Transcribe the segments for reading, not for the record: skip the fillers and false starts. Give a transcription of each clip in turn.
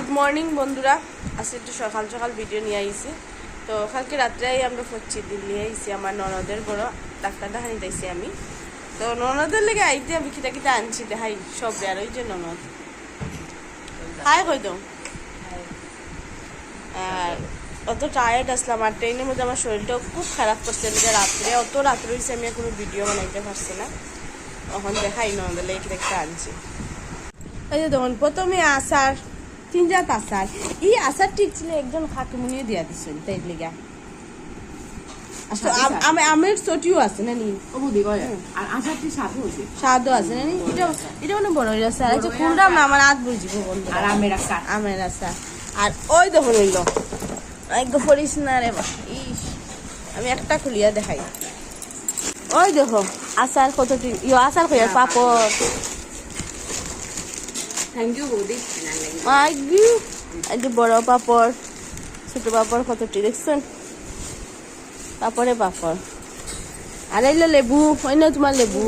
Good morning বন্ধুরা, আজকে একটু সকাল সকাল ভিডিও নিয়ে আইছি। তো কালকে রাত্রেই আমরা করছি দিল্লি আইছি আমার ননদের বড় ডাক্তার দেখানি যাইছি আমি। তো ননদের লেগে আইতে আমি কিতা কিতা আনছি দেখাই সব আর ওই যে ননদ হাই কই তো। আর অত টায়ার্ড আসলাম আর ট্রেনের মধ্যে আমার শরীরটাও খুব খারাপ করছে। রাত্রে রাত্রে হয়েছে আমি কোনো ভিডিও বানাইতে পারছি না। তখন দেখাই ননদের লেগে কিতা কিতা আনছি। এই যে তখন প্রথমে আসার তিন জাত আসার এই আসার ঠিক ছিল একজন খাটুমুনিয়ে দিয়া দিচ্ছেন তাই লিগা। আমের চটিও আছে না নি স্বাদও আছে না নি এটা মানে বড় আচার আছে কুড়াম না আমার হাত বুঝিব বন্ধু। আর আমের আচার আর ওই দেখুন হইল পড়িস না রে ইস আমি একটা খুলিয়া দেখাই। ওই দেখো আচার কতটি আচার কইয়া পাপড়। বড় পাপড় ছোট পাপড় কতটি দেখছেন পাপড়ে পাপড়। আর এলো লেবু ওই না তোমার লেবু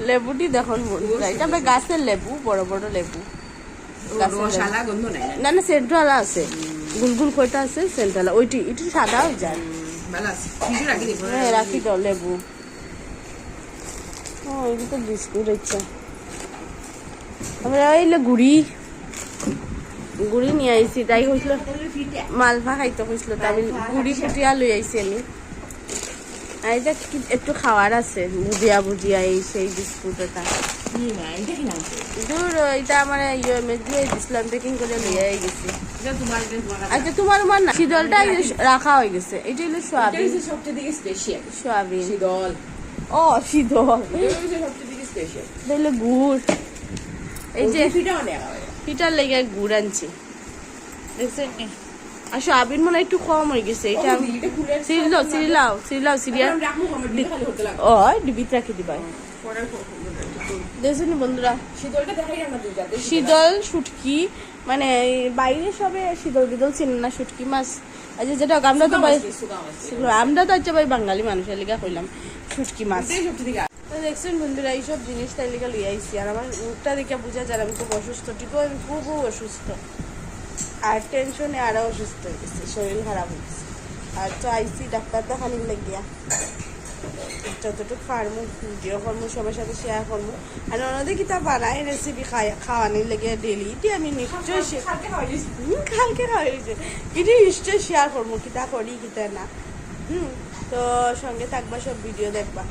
লেবুটি দেখুন এটা গাছের লেবু বড় বড় লেবু না না সেন্ট্রালা আছে গুলগুল কয়টা আছে সেন্ট্রালা ওইটি এটি সাদা হয়ে যায় রাখি তো লেবু। ও এটা তো বিস্কুট ইচ্ছা আমরা এলে গুড়ি নিয়ে আইছি তাই হয়েছিল মালভা খাইতে হয়েছিল তাই আমি গুড়ি ফুটিয়া লই আইছি আমি। আর এটা একটু খাওয়ার আছে ভুজিয়া এই সেই বিস্কুট এটা দূর এটা আমার দিছিলাম প্যাকিং করে লইয়া গেছি। আচ্ছা তোমার মন না শীতলটা রাখা হয়ে গেছে এটা হলো সোয়াবিন সোয়াবিন ও শীতল তাহলে গুড় এই যে পিঠার লেগে গুড় আনছি দেখছেন। আর সোয়াবিন মনে একটু কম হয়ে গেছে এটা সিরিয়াল ও ডিবিত রাখি দিবা দেখছেন বন্ধুরা। শীতল শুটকি মানে বাইরে সবে শীতল বিদল চিনে না শুটকি মাছ আচ্ছা যেটা আমরা তো আচ্ছা ভাই বাঙালি মানুষের লিগা কইলাম শুটকি মাছ। দেখছেন বন্ধুরা এইসব জিনিস তাই লিগা লইয়া আইছি। আর আমার মুখটা দেখে বোঝা যায় আমি খুব অসুস্থ ঠিকও আমি খুব অসুস্থ আর টেনশনে আরো অসুস্থ হয়ে গেছে শরীর খারাপ হয়ে গেছে। আর তো আইসি ডাক্তার দেখানি লাগিয়া যতটুকু পারবো ভিডিও করবো সবার সাথে শেয়ার করবো। আর ওনাদের কিতা বানায় রেসিপি খাওয়ানোর লেগে ডেলি এটি আমি নিশ্চয়ই কালকে খাওয়াইছে এটি নিশ্চয়ই শেয়ার করবো কিতা করি কিতা না। তো সঙ্গে থাকবা সব ভিডিও দেখবা।